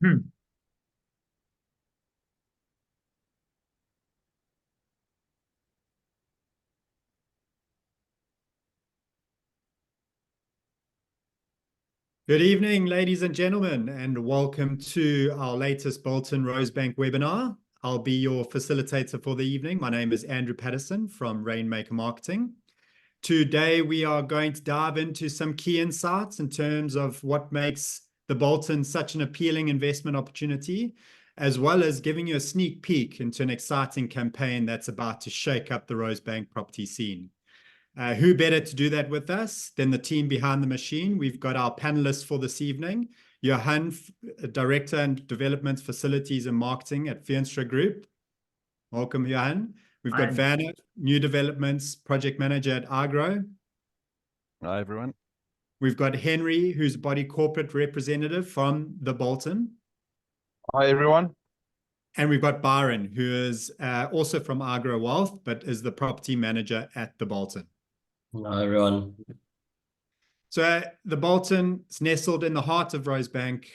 Good evening, ladies and gentlemen, and welcome to our latest Bolton Rosebank webinar. I'll be your facilitator for the evening. My name is Andrew Patterson from Rainmaker Marketing. Today, we are going to dive into some key insights in terms of what makes the Bolton such an appealing investment opportunity, as well as giving you a sneak peek into an exciting campaign that's about to shake up the Rosebank property scene. Who better to do that with us than the team behind the machine? We've got our panelists for this evening. Johann, Director and Development Facilities and Marketing at Feenstra Group. Welcome, Johann. We've got Vanna, New Developments Project Manager at IGrow. Hi, everyone. We've got Henry, who's Body Corporate Representative from the Bolton. Hi, everyone. And we've got Byron, who is also from IGrow Wealth, but is the Property Manager at the Bolton. Hi, everyone. So the Bolton is nestled in the heart of Rosebank,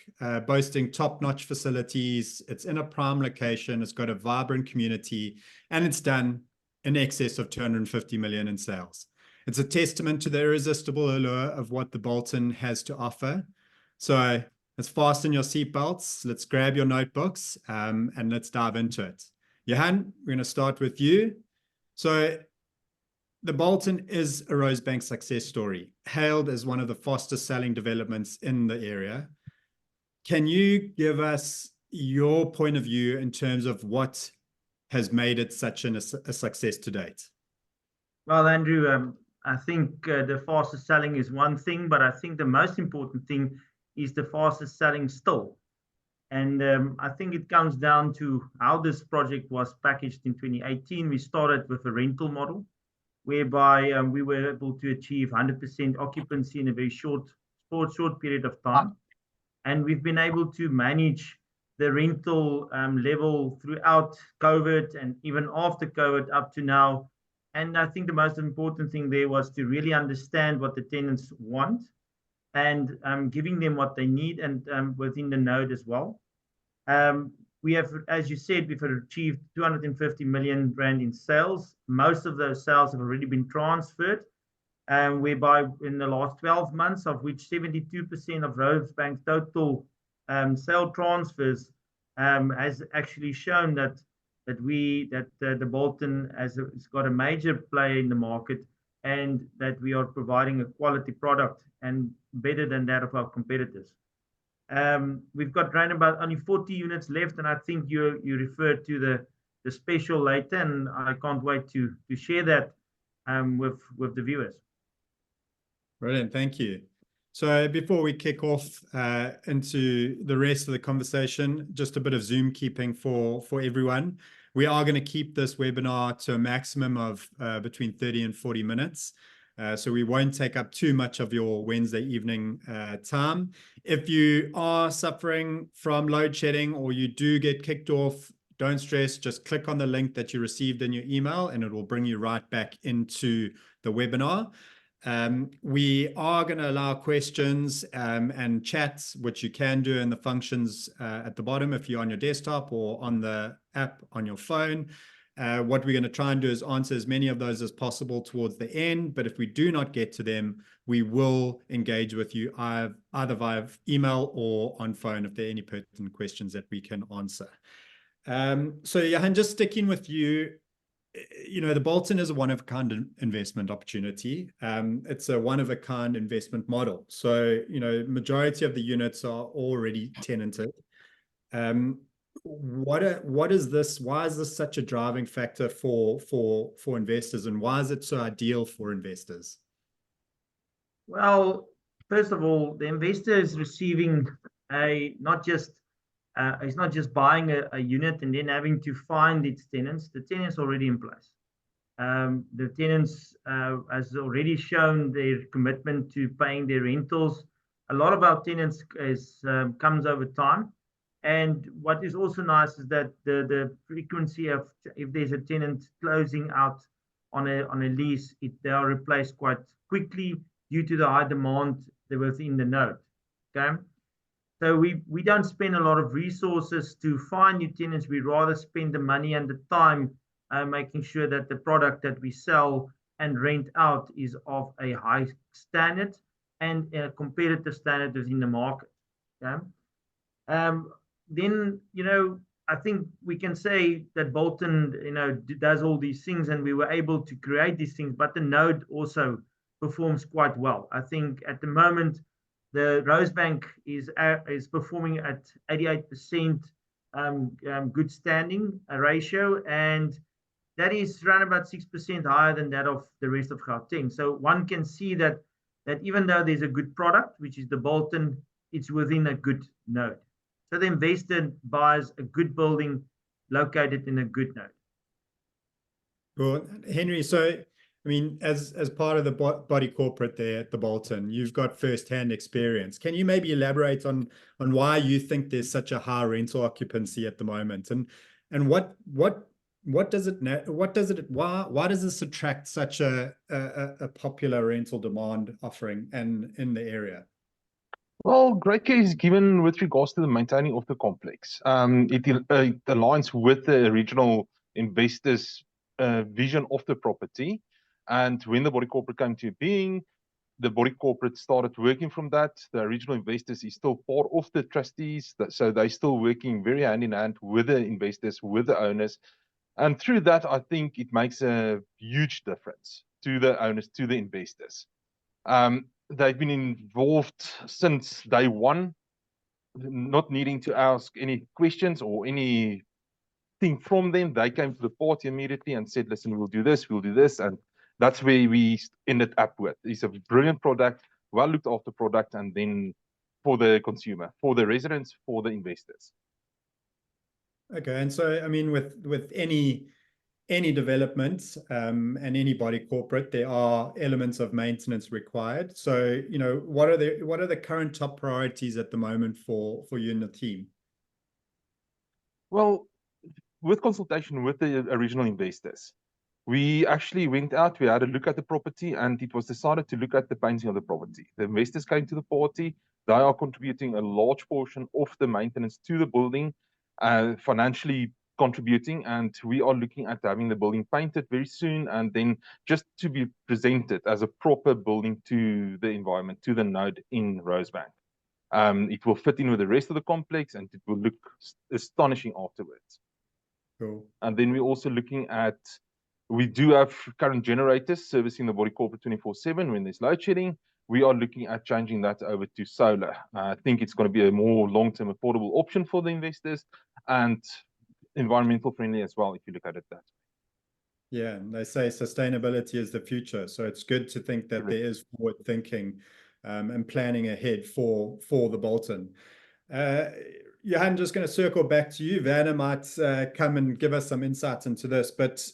boasting top-notch facilities. It's in a prime location. It's got a vibrant community, and it's done in excess of 250 million in sales. It's a testament to the irresistible allure of what the Bolton has to offer. So let's fasten your seatbelts. Let's grab your notebooks, and let's dive into it. Johann, we're going to start with you. So the Bolton is a Rosebank success story, hailed as one of the fastest selling developments in the area. Can you give us your point of view in terms of what has made it such a success to date? Well, Andrew, I think the fastest selling is one thing, but I think the most important thing is the fastest selling still. And I think it comes down to how this project was packaged in 2018. We started with a rental model, whereby we were able to achieve 100% occupancy in a very short period of time. And we've been able to manage the rental level throughout COVID and even after COVID up to now. And I think the most important thing there was to really understand what the tenants want and giving them what they need and within the node as well. We have, as you said, we've achieved 250 million rand in sales. Most of those sales have already been transferred, whereby in the last 12 months, of which 72% of Rosebank's total sale transfers has actually shown that the Bolton has got a major player in the market and that we are providing a quality product and better than that of our competitors. We've got around about only 40 units left, and I think you referred to the special later, and I can't wait to share that with the viewers. Brilliant, thank you. So before we kick off into the rest of the conversation, just a bit of Zoom keeping for everyone. We are going to keep this webinar to a maximum of between 30 and 40 minutes. So we won't take up too much of your Wednesday evening time. If you are suffering from load shedding or you do get kicked off, don't stress, just click on the link that you received in your email and it will bring you right back into the webinar. We are going to allow questions and chats, which you can do in the functions at the bottom if you're on your desktop or on the app on your phone. What we're going to try and do is answer as many of those as possible towards the end, but if we do not get to them, we will engage with you either via email or on phone if there are any pertinent questions that we can answer. So Johann, just sticking with you, the Bolton is a one-of-a-kind investment opportunity. It's a one-of-a-kind investment model. So, majority of the units are already tenanted. What is this? Why is this such a driving factor for investors, and why is it so ideal for investors? Well, first of all, the investor is receiving he's not just buying a unit and then having to find its tenants. The tenants already in place. The tenants has already shown their commitment to paying their rentals. A lot of our tenants comes over time. And what is also nice is that the frequency of, if there's a tenant closing out on a lease, they are replaced quite quickly due to the high demand within the node. Okay, So we don't spend a lot of resources to find new tenants. We rather spend the money and the time making sure that the product that we sell and rent out is of a high standard and a competitive standard within the market. Yeah. Then, I think we can say that Bolton, does all these things, and we were able to create these things, but the node also performs quite well. I think at the moment, the Rosebank is performing at 88% good standing ratio, and that is around about 6% higher than that of the rest of Gauteng. So one can see that even though there's a good product, which is the Bolton, it's within a good node. So the investor buys a good building located in a good node. Well, Henry, so I mean, as part of the body corporate there at the Bolton, you've got first-hand experience. Can you maybe elaborate on why you think there's such a high rental occupancy at the moment, and why does this attract such a popular rental demand offering in the area? Well, great case given with regards to the maintaining of the complex. It aligns with the original investors' vision of the property. And when the body corporate came to being, the body corporate started working from that. The original investors is still part of the trustees, so they're still working very hand in hand with the investors, with the owners. And through that, I think it makes a huge difference to the owners, to the investors. They've been involved since day one, not needing to ask any questions or anything from them. They came to the party immediately and said, listen, we'll do this. And that's where we ended up with. It's a brilliant product, well looked after product, and then for the consumer, for the residents, for the investors. Okay, and so I mean, with any development and any body corporate, there are elements of maintenance required. So, what are the current top priorities at the moment for you and the team? Well, with consultation with the original investors, we actually went out, we had a look at the property, and it was decided to look at the painting of the property. The investors came to the party. They are contributing a large portion of the maintenance to the building, financially contributing, and we are looking at having the building painted very soon, and then just to be presented as a proper building to the environment, to the node in Rosebank. It will fit in with the rest of the complex, and it will look astonishing afterwards. Cool. And then we're also looking at, we do have current generators servicing the body corporate 24/7 when there's load shedding. We are looking at changing that over to solar. I think it's going to be a more long-term affordable option for the investors and environmental friendly as well, if you look at it that way. Yeah, and they say sustainability is the future. So it's good to think that there is forward thinking and planning ahead for the Bolton. Johann, just going to circle back to you. Werner might come and give us some insights into this, but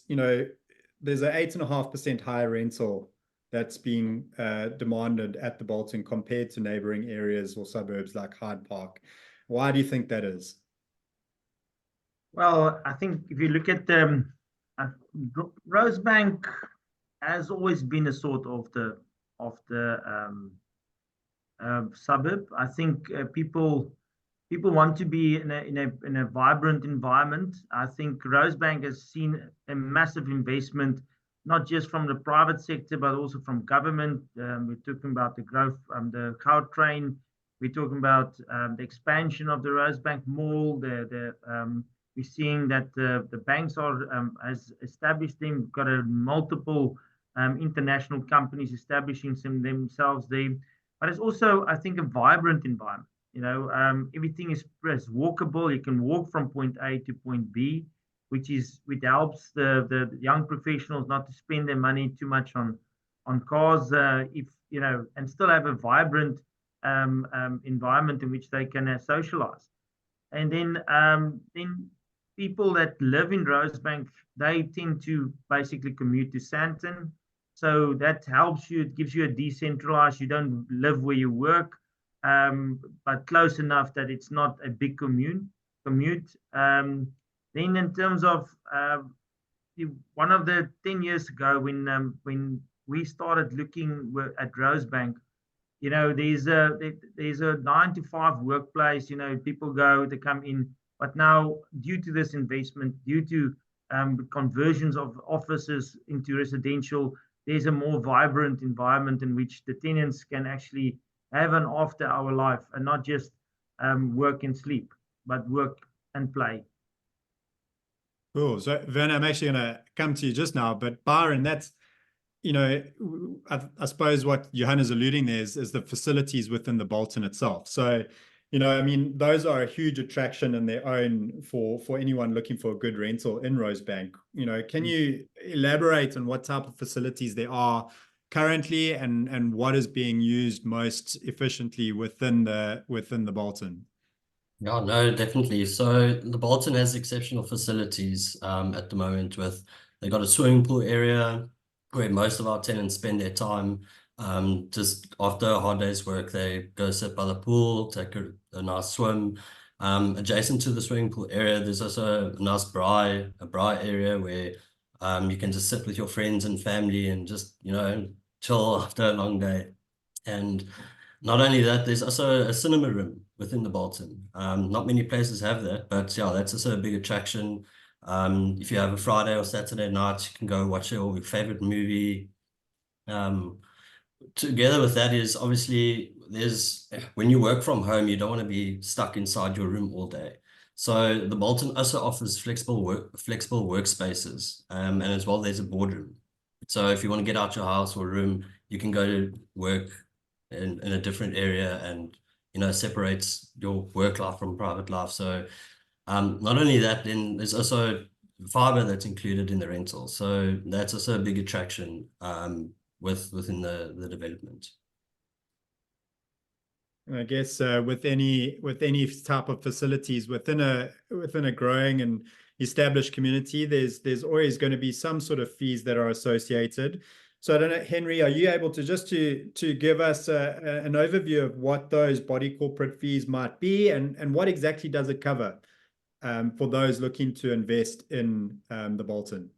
there's an 8.5% higher rental that's being demanded at the Bolton compared to neighboring areas or suburbs like Hyde Park. Why do you think that is? Well, I think if you look at Rosebank has always been a sort of the suburb. I think people want to be in a vibrant environment. I think Rosebank has seen a massive investment, not just from the private sector, but also from government. We're talking about the growth, the Gautrain. We're talking about the expansion of the Rosebank Mall. We're seeing that the banks has established them. We've got multiple international companies establishing themselves there. But it's also, I think, a vibrant environment. Everything is walkable. You can walk from point A to point B, which helps the young professionals not to spend their money too much on cars, and still have a vibrant environment in which they can socialize. And then people that live in Rosebank, they tend to basically commute to Sandton. So that helps you. It gives you a decentralized, you don't live where you work, but close enough that it's not a big commute. Then in terms of one of the 10 years ago when we started looking at Rosebank, you know, there's a 9 to 5 workplace. You know, people go, they come in, but now due to this investment, due to conversions of offices into residential, there's a more vibrant environment in which the tenants can actually have an after-hour life and not just work and sleep, but work and play. Cool. So, Werner, I'm actually going to come to you just now, but Byron, that's, you know, I suppose what Johann is alluding there is the facilities within the Bolton itself. So, you know, I mean, those are a huge attraction in their own for anyone looking for a good rental in Rosebank. You know, can you elaborate on what type of facilities there are currently and what is being used most efficiently within the Bolton? Yeah, no, definitely. So the Bolton has exceptional facilities at the moment with they got a swimming pool area where most of our tenants spend their time. Just after a hard day's work, they go sit by the pool, take a nice swim. Adjacent to the swimming pool area, there's also a nice braai area where you can just sit with your friends and family and just, you know, chill after a long day. And not only that, there's also a cinema room within the Bolton. Not many places have that, but yeah, that's also a big attraction. If you have a Friday or Saturday night, you can go watch your favorite movie. Together with that is obviously when you work from home, you don't want to be stuck inside your room all day. So the Bolton also offers flexible workspaces, and as well there's a boardroom. So if you want to get out your house or room, you can go to work in a different area and, you know, separates your work life from private life. So not only that, then there's also fiber that's included in the rental. So that's also a big attraction within the development. I guess with any type of facilities within a growing and established community, there's always going to be some sort of fees that are associated. So I don't know, Henry, are you able to just to give us an overview of what those body corporate fees might be and what exactly does it cover for those looking to invest in the Bolton?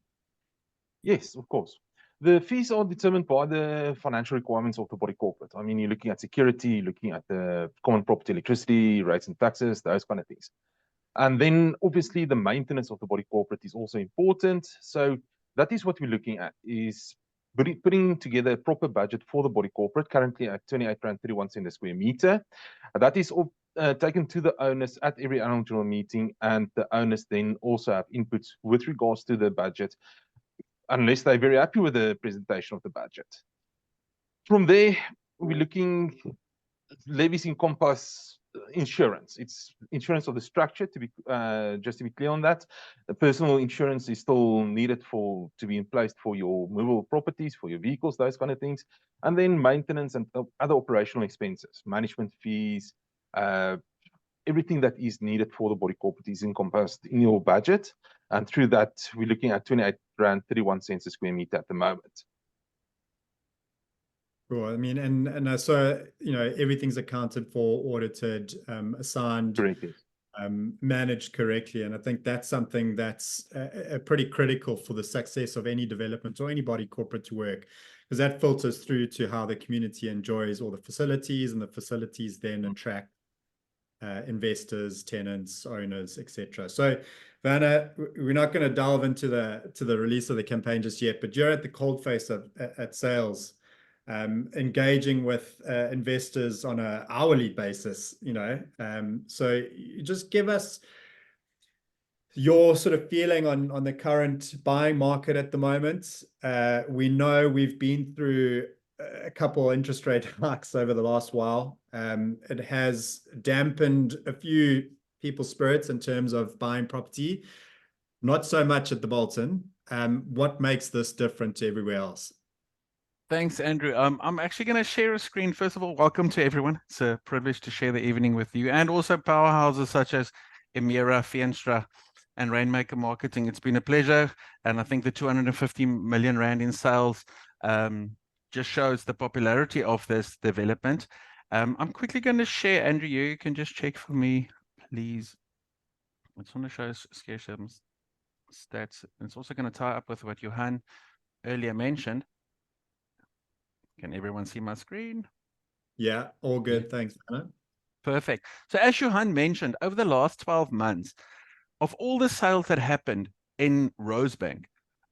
Yes, of course. The fees are determined by the financial requirements of the body corporate. I mean, you're looking at security, you're looking at the common property electricity, rates and taxes, those kind of things. And then obviously the maintenance of the body corporate is also important. So that is what we're looking at, is putting together a proper budget for the body corporate, currently at R28.31 a square meter. That is all taken to the owners at every annual general meeting, and the owners then also have inputs with regards to the budget, unless they're very happy with the presentation of the budget. From there, we're looking, levies encompass insurance. It's insurance of the structure, to be just to be clear on that. The personal insurance is still needed to be in place for your movable properties, for your vehicles, those kind of things. And then maintenance and other operational expenses, management fees, everything that is needed for the body corporate is encompassed in your budget. And through that, we're looking at R28.31 a square meter at the moment. Cool. I mean, and so, you know, everything's accounted for, audited, assigned, Correct. managed correctly. And I think that's something that's pretty critical for the success of any development or any body corporate to work, because that filters through to how the community enjoys all the facilities, and the facilities then attract investors, tenants, owners, etc. So, Werner, we're not going to delve into the release of the campaign just yet, but you're at the coalface at sales, engaging with investors on an hourly basis, you know. So you just give us your sort of feeling on the current buying market at the moment. We know we've been through a couple interest rate hikes over the last while. It has dampened a few people's spirits in terms of buying property, not so much at the Bolton. What makes this different to everywhere else? Thanks, Andrew. I'm actually going to share a screen. First of all, welcome to everyone. It's a privilege to share the evening with you, and also powerhouses such as Emira, Feenstra, and Rainmaker Marketing. It's been a pleasure, and I think the 250 million rand in sales just shows the popularity of this development. I'm quickly going to share, Andrew, you can just check for me, please. I just want to share some stats. It's also going to tie up with what Johann earlier mentioned. Can everyone see my screen? Yeah, all good. Thanks, Anna. Perfect. So as Johann mentioned, over the last 12 months, of all the sales that happened in Rosebank,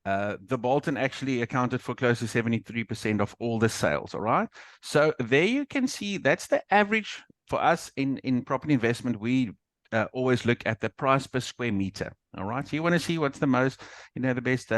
the Bolton actually accounted for close to 73% of all the sales, all right? So there you can see that's the average for us in property investment. We always look at the price per square meter, all right? So you want to see what's the most, the best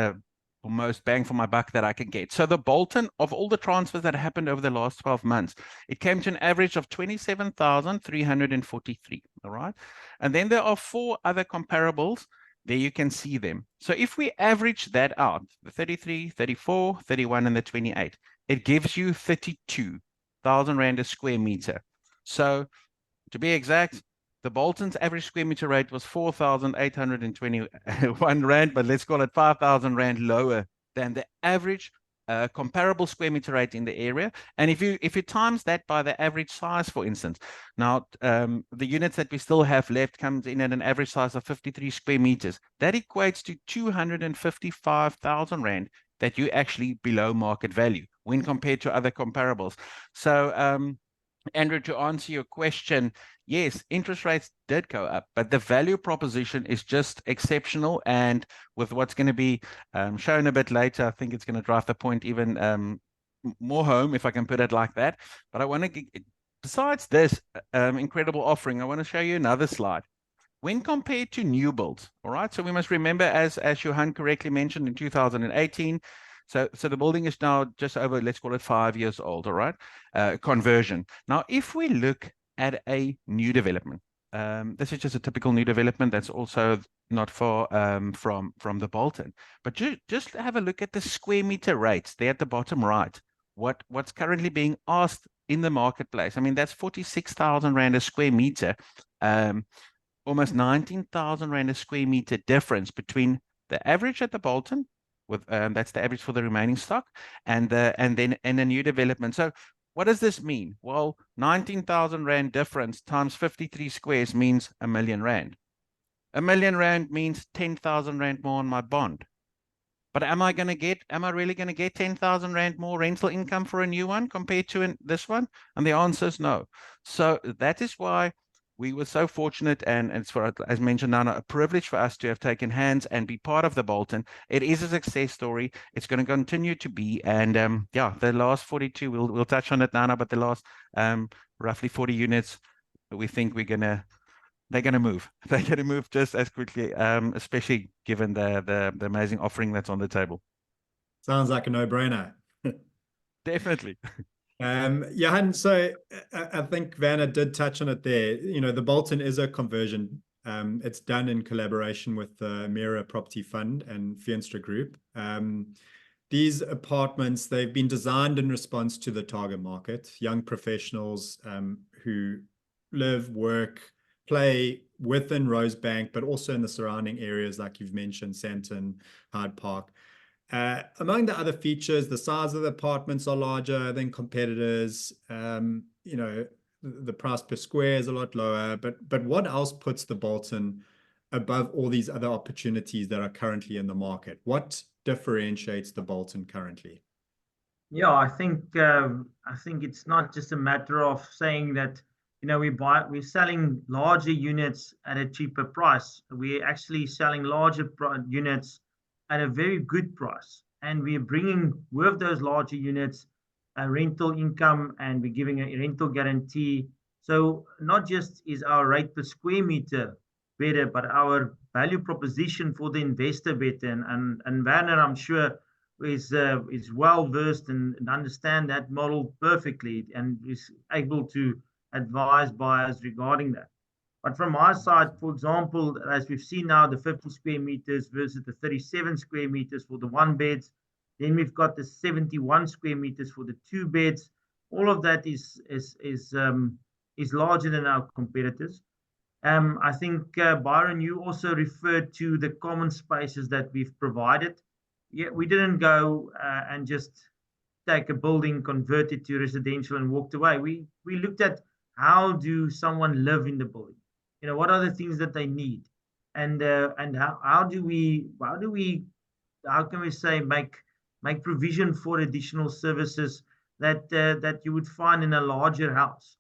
or most bang for my buck that I can get. So the Bolton, of all the transfers that happened over the last 12 months, it came to an average of 27,343, all right? And then there are 4 other comparables. There you can see them. So if we average that out, the 33, 34, 31, and the 28, it gives you 32,000 Rand a square meter. So to be exact, the Bolton's average square meter rate was 4,821 Rand, but let's call it 5,000 Rand lower than the average comparable square meter rate in the area. And if you times that by the average size, for instance, now the units that we still have left comes in at an average size of 53 square meters. That equates to 255,000 Rand that you actually below market value when compared to other comparables. So Andrew, to answer your question, yes, interest rates did go up, but the value proposition is just exceptional. And with what's going to be shown a bit later, I think it's going to drive the point even more home, if I can put it like that. But I want to, besides this incredible offering, I want to show you another slide. When compared to new builds, all right, so we must remember, as Johann correctly mentioned, in 2018, so the building is now just over, let's call it 5 years old, all right, conversion. Now, if we look at a new development, this is just a typical new development that's also not far from the Bolton. But just have a look at the square meter rates there at the bottom right. What's currently being asked in the marketplace? I mean, that's 46,000 Rand a square meter, almost 19,000 Rand a square meter difference between the average at the Bolton, with that's the average for the remaining stock, and then a new development. So what does this mean? Well, 19,000 Rand difference times 53 squares means R1 million. R1 million means 10,000 Rand more on my bond. But am I really going to get 10,000 Rand more rental income for a new one compared to this one? And the answer is no. So that is why we were so fortunate, and it's, for, as mentioned, Nana, a privilege for us to have taken hands and be part of the Bolton. It is a success story. It's going to continue to be. And yeah, the last 42, we'll touch on it, Nana, but the last roughly 40 units, we think they're going to move. They're going to move just as quickly, especially given the amazing offering that's on the table. Sounds like a no-brainer. Definitely. Johann, so I think Vanna did touch on it there. The Bolton is a conversion. It's done in collaboration with the Mira Property Fund and Feenstra Group. These apartments, they've been designed in response to the target market, young professionals who live, work, play within Rosebank, but also in the surrounding areas, like you've mentioned, Sandton, Hyde Park. Among the other features, the size of the apartments are larger than competitors. The price per square is a lot lower. But what else puts the Bolton above all these other opportunities that are currently in the market? What differentiates the Bolton currently? Yeah, I think it's not just a matter of saying that we're selling larger units at a cheaper price. We're actually selling larger units at a very good price, and we're bringing with those larger units a rental income, and we're giving a rental guarantee. So not just is our rate per square meter better, but our value proposition for the investor better. And Werner, I'm sure, is well versed and understand that model perfectly, and is able to advise buyers regarding that. But from my side, for example, as we've seen now, the 50 square meters versus the 37 square meters for the 1 beds. Then we've got the 71 square meters for the 2 beds. All of that is larger than our competitors. I think, Byron, you also referred to the common spaces that we've provided. Yeah, we didn't go and just take a building, convert it to residential and walked away. We looked at how do someone live in the building? What are the things that they need? And how can we say make provision for additional services that you would find in a larger house,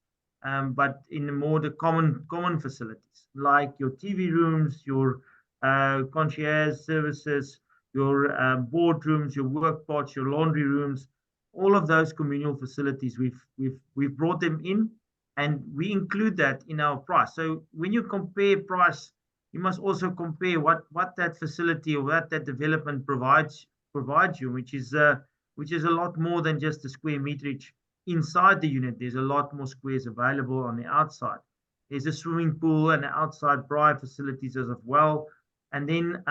but in the common facilities like your TV rooms, your concierge services, your boardrooms, your work pots, your laundry rooms, all of those communal facilities. We've brought them in, and we include that in our price. So when you compare price, you must also compare what that facility or what that development provides you, which is a lot more than just the square meterage inside the unit. There's a lot more squares available on the outside. There's a swimming pool and outside braai facilities as well. And then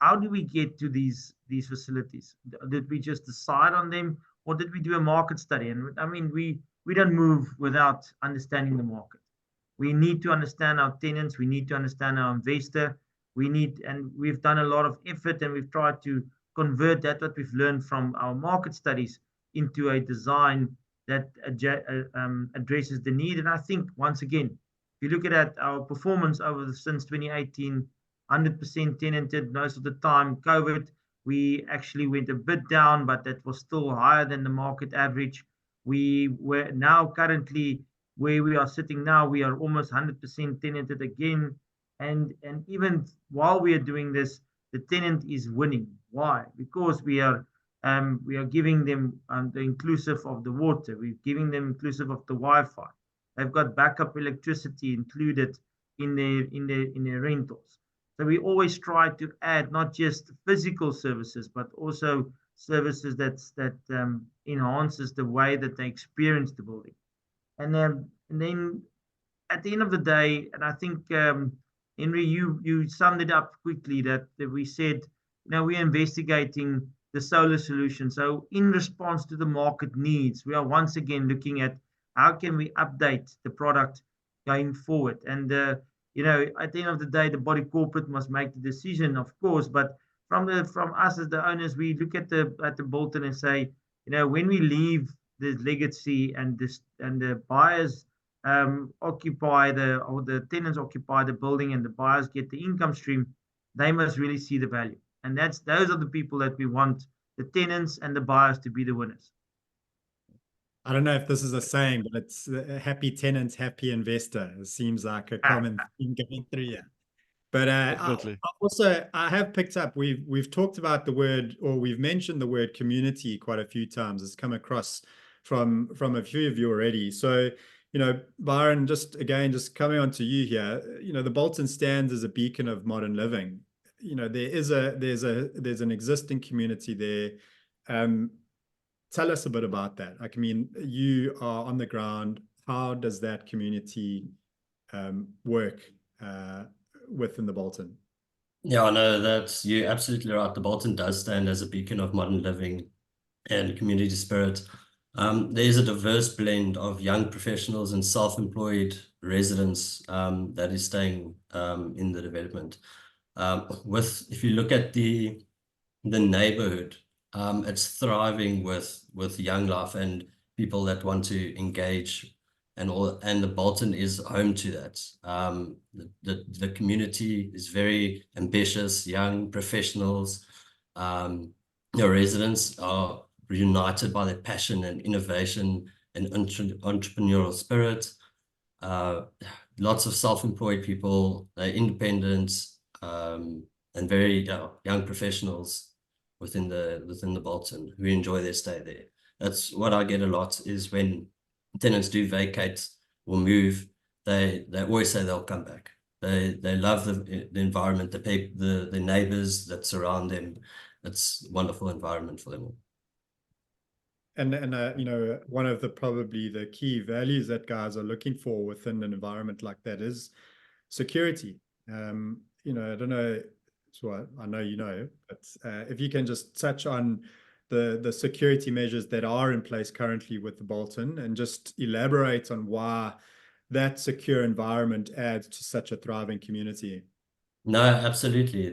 how do we get to these facilities? Did we just decide on them, or did we do a market study? And I mean, we don't move without understanding the market. We need to understand our tenants. We need to understand our investor. And we've done a lot of effort, and we've tried to convert that what we've learned from our market studies into a design that addresses the need. And I think, once again, if you look at our performance since 2018, 100% tenanted most of the time. COVID, we actually went a bit down, but that was still higher than the market average. We were now currently where we are sitting now, we are almost 100% tenanted again. And even while we are doing this, the tenant is winning. Why? Because we are giving them the inclusive of the water. We're giving them inclusive of the Wi-Fi. They've got backup electricity included in their rentals. So we always try to add not just physical services, but also services that enhances the way that they experience the building. And then at the end of the day, and I think Henry, you summed it up quickly that we said, we're investigating the solar solution. So in response to the market needs, we are once again looking at how can we update the product going forward. And at the end of the day, the body corporate must make the decision, of course. But from us as the owners, we look at the Bolton and say, when we leave the legacy and the buyers occupy the tenants occupy the building and the buyers get the income stream, they must really see the value. And those are the people that we want, the tenants and the buyers, to be the winners. I don't know if this is a saying, but it's happy tenant, happy investor. It seems like a common theme going through here. But I have picked up, we've talked about the word, or we've mentioned the word community quite a few times. It's come across from a few of you already. So, Byron, just coming on to you here, the Bolton stands as a beacon of modern living. There's an existing community there. Tell us a bit about that. You are on the ground. How does that community work within the Bolton? Yeah, I know that you're absolutely right. The Bolton does stand as a beacon of modern living and community spirit. There's a diverse blend of young professionals and self-employed residents that is staying in the development. If you look at the neighborhood, it's thriving with young life and people that want to engage, and the Bolton is home to that. The community is very ambitious, young professionals. Your residents are united by their passion and innovation and entrepreneurial spirit. Lots of self-employed people, independents, and very young professionals within the Bolton who enjoy their stay there. That's what I get a lot, is when tenants do vacate or move, they always say they'll come back. They love the environment, the neighbors that surround them. It's a wonderful environment for them all. And one of probably the key values that guys are looking for within an environment like that is security. I don't know, so I know but if you can just touch on the security measures that are in place currently with the Bolton, and just elaborate on why that secure environment adds to such a thriving community. No, absolutely.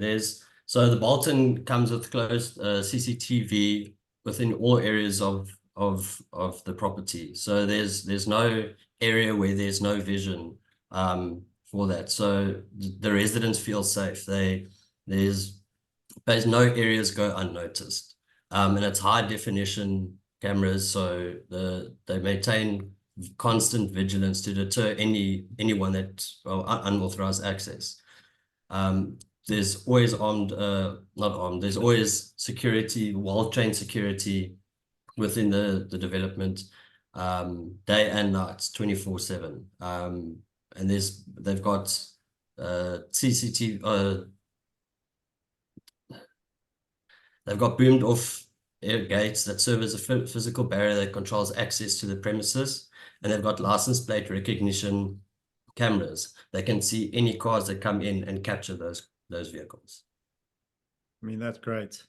So the Bolton comes with closed CCTV within all areas of the property. So there's no area where there's no vision for that. So the residents feel safe. There's no areas go unnoticed. And it's high definition cameras, so they maintain constant vigilance to deter anyone that unauthorized access. There's always there's always security, well-trained security within the development, day and night, 24/7. And they've got CCTV. They've got boomed off air gates that serve as a physical barrier that controls access to the premises, and they've got license plate recognition cameras. They can see any cars that come in and capture those vehicles. I mean, that's great.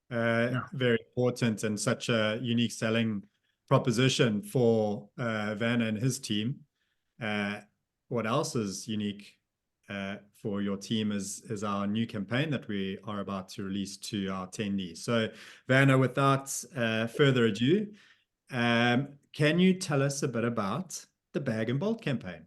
Very important and such a unique selling proposition for Van and his team. What else is unique for your team is our new campaign that we are about to release to our attendees. So, Vanna, without further ado, can you tell us a bit about the Bag and Bolt campaign?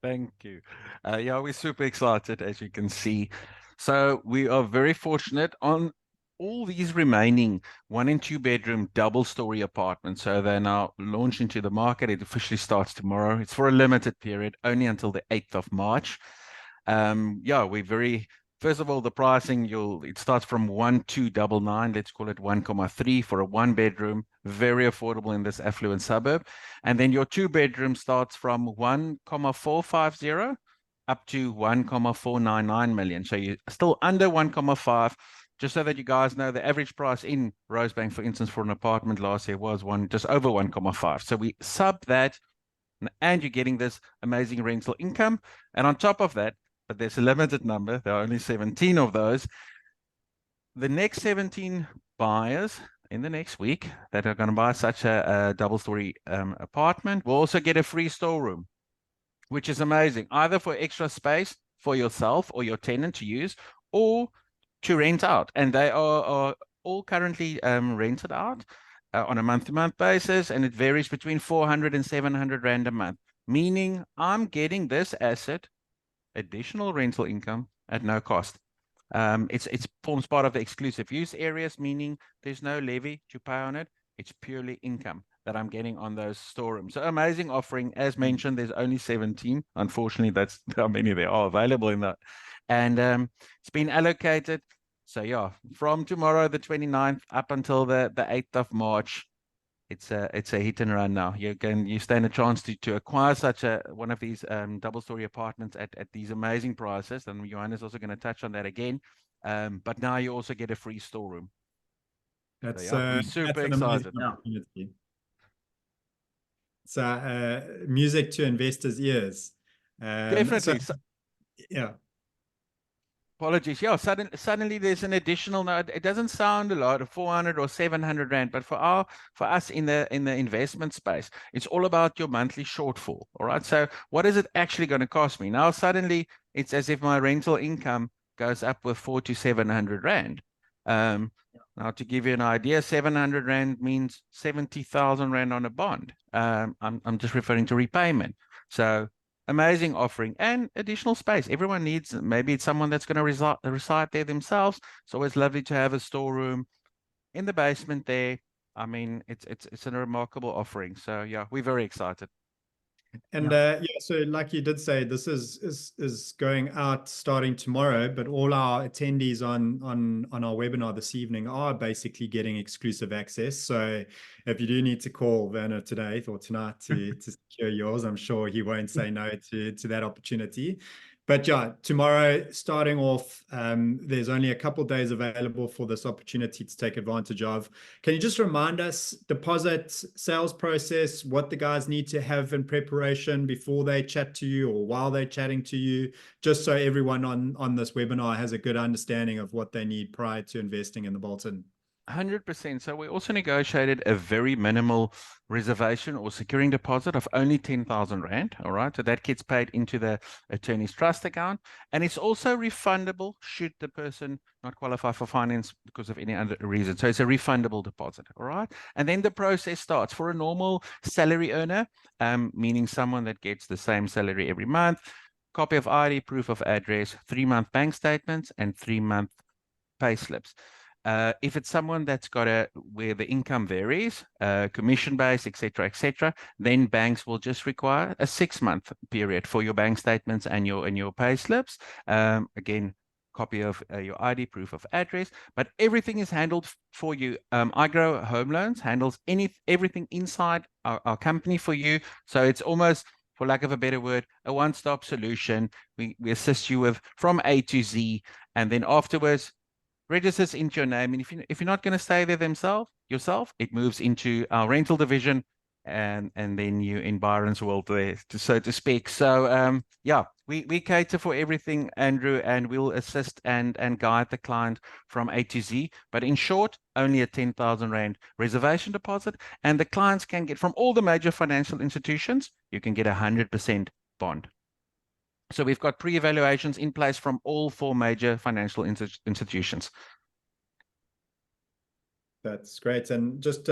Thank you. Yeah, we're super excited, as you can see. So we are very fortunate on all these remaining 1 and 2 bedroom double story apartments. So they're now launched into the market. It officially starts tomorrow. It's for a limited period, only until the 8th of March. Yeah, we're very, first of all, the pricing, it starts from 1,299, let's call it 1,3 for a 1 bedroom, very affordable in this affluent suburb. And then your 2 bedroom starts from 1,450 up to 1,499 million. So you're still under 1,5. Just so that you guys know, the average price in Rosebank, for instance, for an apartment last year was just over 1,5. So we sub that, and you're getting this amazing rental income. And on top of that, but there's a limited number, there are only 17 of those. The next 17 buyers in the next week that are going to buy such a double-story apartment will also get a free storeroom, which is amazing, either for extra space for yourself or your tenant to use, or to rent out. And they are all currently rented out on a month-to-month basis, and it varies between 400 and 700 Rand a month, meaning I'm getting this asset additional rental income at no cost. It forms part of the exclusive use areas, meaning there's no levy to pay on it. It's purely income that I'm getting on those storerooms. So amazing offering. As mentioned, there's only 17. Unfortunately, that's how many there are available in that. And it's been allocated. So yeah, from tomorrow, the 29th, up until the 8th of March, it's a hit and run now. You stand a chance to acquire such one of these double-story apartments at these amazing prices. And Johann is also going to touch on that again. But now you also get a free storeroom. That's we're super excited. So music to investors' ears. Definitely. Yeah. Apologies. Yeah, suddenly there's an additional. Now it doesn't sound a lot, 400 or 700 Rand, but for us in the investment space, it's all about your monthly shortfall. All right. So what is it actually going to cost me? Now suddenly it's as if my rental income goes up with 400 to 700 Rand. Now to give you an idea, 700 Rand means 70,000 Rand on a bond. I'm just referring to repayment. So amazing offering and additional space. Everyone needs, maybe it's someone that's going to reside there themselves. It's always lovely to have a storeroom in the basement there. I mean, it's a remarkable offering. So yeah, we're very excited. And yeah, so like you did say, this is going out starting tomorrow, but all our attendees on our webinar this evening are basically getting exclusive access. So if you do need to call Werner today or tonight to secure yours, I'm sure he won't say no to that opportunity. But yeah, tomorrow starting off, there's only a couple of days available for this opportunity to take advantage of. Can you just remind us, deposit, sales process, what the guys need to have in preparation before they chat to you or while they're chatting to you, just so everyone on this webinar has a good understanding of what they need prior to investing in the Bolton? 100%. So we also negotiated a very minimal reservation or securing deposit of only 10,000 Rand. All right. So that gets paid into the attorney's trust account. And it's also refundable should the person not qualify for finance because of any other reason. So it's a refundable deposit. All right. And then the process starts for a normal salary earner, meaning someone that gets the same salary every month, copy of ID, proof of address, 3-month bank statements, and 3-month pay slips. If it's someone that's got where the income varies, commission based, etc., then banks will just require a 6-month period for your bank statements and your pay slips. Again, copy of your ID, proof of address, but everything is handled for you. IGrow Home Loans handles everything inside our company for you. So it's almost, for lack of a better word, a one-stop solution. We assist you with from A to Z, and then afterwards registers into your name. And if you're not going to stay there yourself, it moves into our rental division, and then you in Byron's world there, so to speak. So yeah, we cater for everything, Andrew, and we'll assist and guide the client from A to Z. But in short, only a 10,000 Rand reservation deposit, and the clients can get from all the major financial institutions, you can get 100% bond. So we've got pre-evaluations in place from all 4 major financial institutions. That's great. And just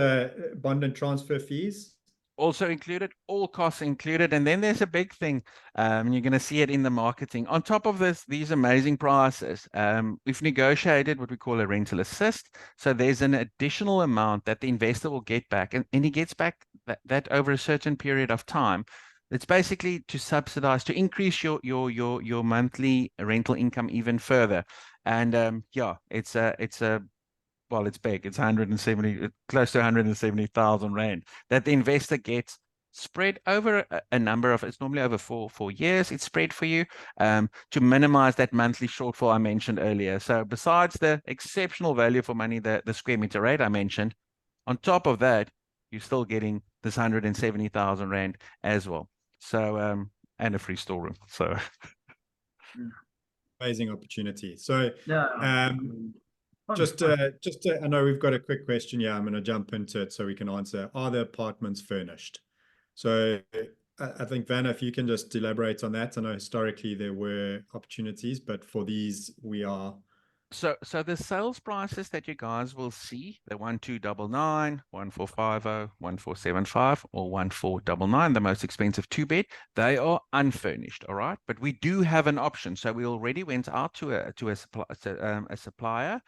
bond and transfer fees? Also included, all costs included. And then there's a big thing, you're going to see it in the marketing. On top of these amazing prices, we've negotiated what we call a rental assist. So there's an additional amount that the investor will get back, and he gets back that over a certain period of time. It's basically to subsidize, to increase your monthly rental income even further. And yeah, it's well, it's big. It's 170, close to 170,000 Rand that the investor gets spread over a number of, it's normally over four years. It's spread for you to minimize that monthly shortfall I mentioned earlier. So besides the exceptional value for money, the square meter rate I mentioned, on top of that, you're still getting this 170,000 Rand as well. So, and a free storeroom. So amazing opportunity. So Yeah. just I know we've got a quick question. Yeah, I'm going to jump into it so we can answer. Are the apartments furnished? So I think, Vanna, if you can just elaborate on that. I know historically there were opportunities, but for these we are. So the sales prices that you guys will see, the 1299, 1450, 1475, or 1499, the most expensive 2-bed, they are unfurnished, all right? But we do have an option. So we already went out to a supplier,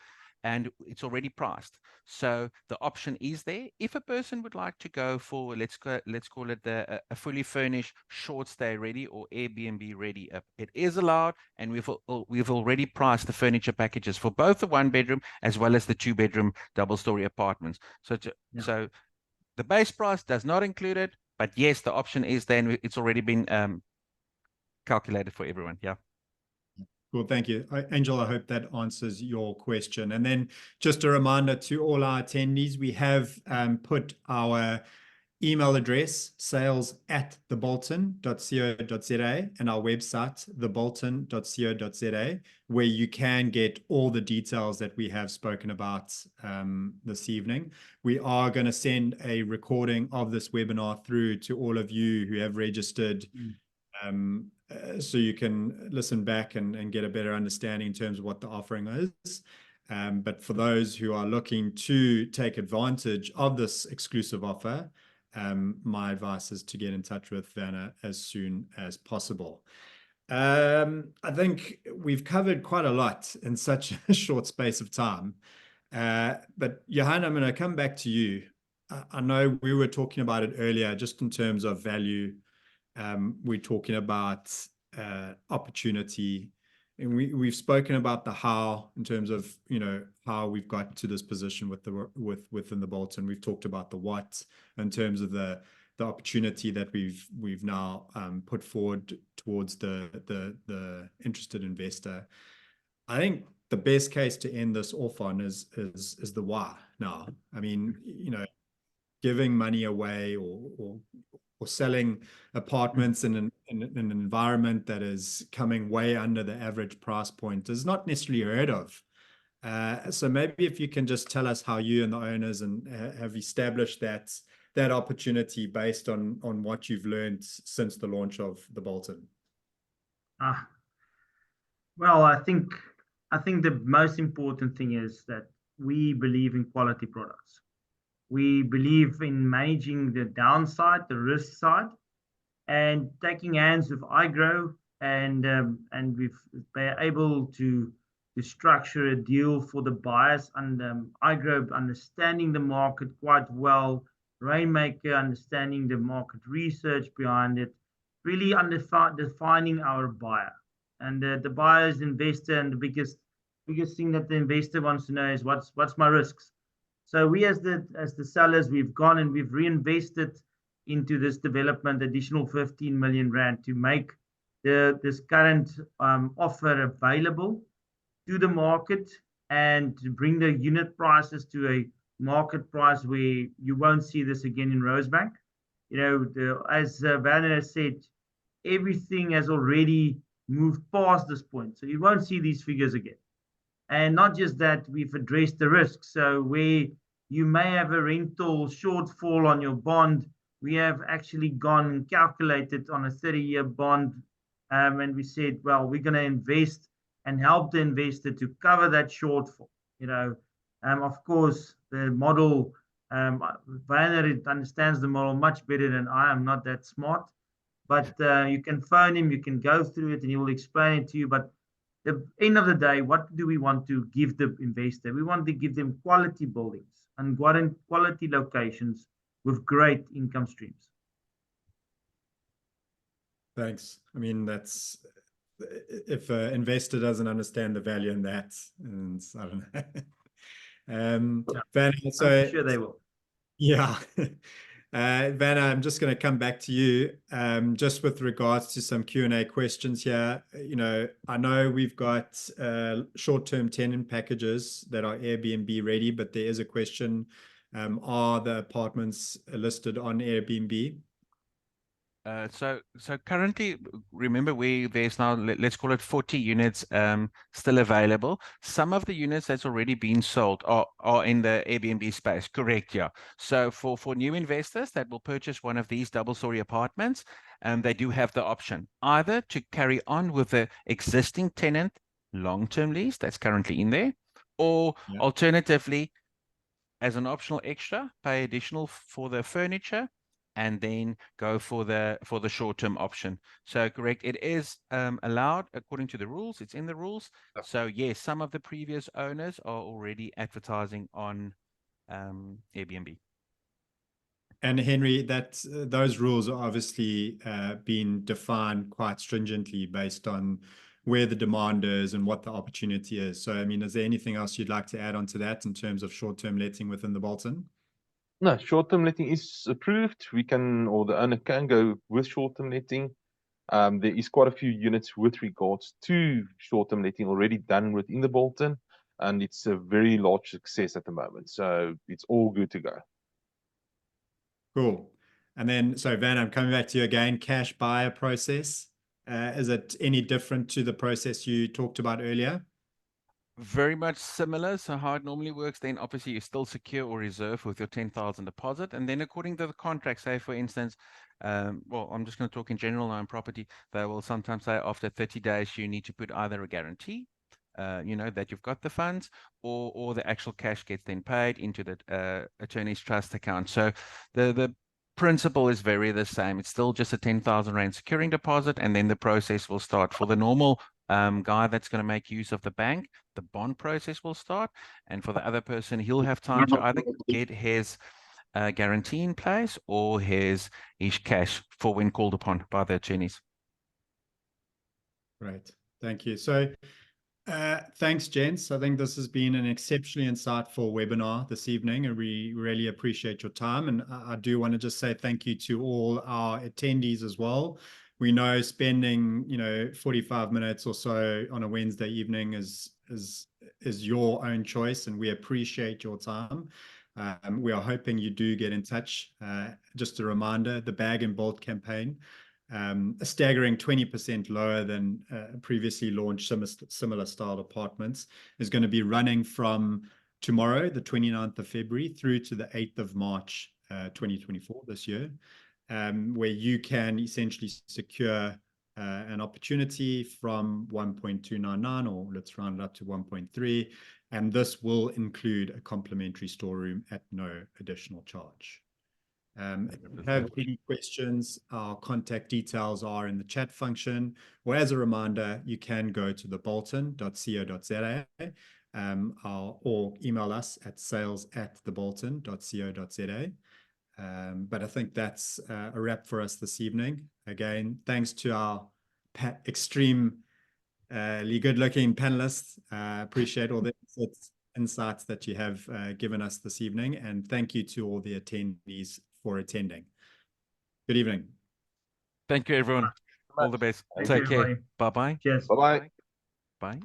and it's already priced. So the option is there. If a person would like to go for, let's call it a fully furnished short stay ready or Airbnb ready, it is allowed, and we've already priced the furniture packages for both the 1-bedroom as well as the 2-bedroom double-story apartments. So so the base price does not include it, but yes, the option is there, and it's already been calculated for everyone. Yeah. Well, thank you, Angel. I hope that answers your question. And then just a reminder to all our attendees, we have put our email address, sales@thebolton.co.za, and our website, thebolton.co.za, where you can get all the details that we have spoken about this evening. We are going to send a recording of this webinar through to all of you who have registered, so you can listen back and get a better understanding in terms of what the offering is. But for those who are looking to take advantage of this exclusive offer, my advice is to get in touch with Vanna as soon as possible. I think we've covered quite a lot in such a short space of time. But Johann, I'm going to come back to you. I know we were talking about it earlier, just in terms of value. We're talking about opportunity, and we've spoken about the how in terms of, you know, how we've got to this position within the Bolton. We've talked about the what in terms of the opportunity that we've now put forward towards the interested investor. I think the best case to end this off on is the why. Now, I mean, you know, giving money away or selling apartments in an environment that is coming way under the average price point is not necessarily heard of. So maybe if you can just tell us how you and the owners have established that opportunity based on what you've learned since the launch of the Bolton. Well, I think the most important thing is that we believe in quality products. We believe in managing the downside, the risk side, and taking hands with IGrow, and we've been able to to structure a deal for the buyers, and IGrow understanding the market quite well, Rainmaker understanding the market research behind it, really defining our buyer. And the buyer is the investor, and the biggest thing that the investor wants to know is what's my risks. So we as the sellers, we've gone and we've reinvested into this development additional 15 million rand to make this current offer available to the market and to bring the unit prices to a market price where you won't see this again in Rosebank. You know, as Werner said, everything has already moved past this point, so you won't see these figures again. And not just that, we've addressed the risk. So where you may have a rental shortfall on your bond, we have actually gone and calculated on a 30-year bond, and we said, well, we're going to invest and help the investor to cover that shortfall. You know, of course, the model, Werner understands the model much better than I am, not that smart. But you can phone him, you can go through it, and he will explain it to you. But at the end of the day, what do we want to give the investor? We want to give them quality buildings and quality locations with great income streams. Thanks. I mean, that's if an investor doesn't understand the value in that, and I don't know. Werner, so I'm sure they will. Yeah. Werner, I'm just going to come back to you just with regards to some Q&A questions here. You know, I know we've got short-term tenant packages that are Airbnb ready, but there is a question, are the apartments listed on Airbnb? So currently, remember, there's now, let's call it 40 units still available. Some of the units that's already been sold are in the Airbnb space, correct? Yeah. So for new investors that will purchase one of these double-story apartments, they do have the option either to carry on with the existing tenant long-term lease that's currently in there, or alternatively, as an optional extra, pay additional for the furniture, and then go for the short-term option. So correct, it is allowed according to the rules. It's in the rules. So yes, some of the previous owners are already advertising on Airbnb. And Henry, those rules are obviously being defined quite stringently based on where the demand is and what the opportunity is. So, I mean, is there anything else you'd like to add on to that in terms of short-term letting within the Bolton? No, short-term letting is approved. We can, or the owner can go with short-term letting. There is quite a few units with regards to short-term letting already done within the Bolton, and it's a very large success at the moment. So it's all good to go. Cool. And then, so Van, I'm coming back to you again. Cash buyer process. Is it any different to the process you talked about earlier? Very much similar. So how it normally works, then obviously you still secure or reserve with your 10,000 deposit. And then according to the contract, say for instance, well, I'm just going to talk in general now in property, they will sometimes say after 30 days, you need to put either a guarantee, you know, that you've got the funds, or the actual cash gets then paid into the attorney's trust account. So the principle is very the same. It's still just a 10,000 rand securing deposit, and then the process will start. For the normal guy that's going to make use of the bank, the bond process will start, and for the other person, he'll have time to either get his guarantee in place or his cash for when called upon by the attorneys. Right. Thank you. So thanks, gents. I think this has been an exceptionally insightful webinar this evening, and we really appreciate your time. And I do want to just say thank you to all our attendees as well. We know spending, 45 minutes or so on a Wednesday evening is your own choice, and we appreciate your time. We are hoping you do get in touch. Just a reminder, the Bag and Bolt campaign, a staggering 20% lower than previously launched similar style apartments, is going to be running from tomorrow, the 29th of February, through to the 8th of March, 2024 this year, where you can essentially secure an opportunity from 1.299, or let's round it up to 1.3, and this will include a complimentary storeroom at no additional charge. If you have any questions, our contact details are in the chat function, or as a reminder, you can go to the bolton.co.za or email us at sales@thebolton.co.za. But I think that's a wrap for us this evening. Again, thanks to our extremely good-looking panelists. Appreciate all the insights that you have given us this evening, and thank you to all the attendees for attending. Good evening. Thank you, everyone. All the best. Thank Take you, care. everybody. Bye-bye. Cheers. Bye-bye. Bye.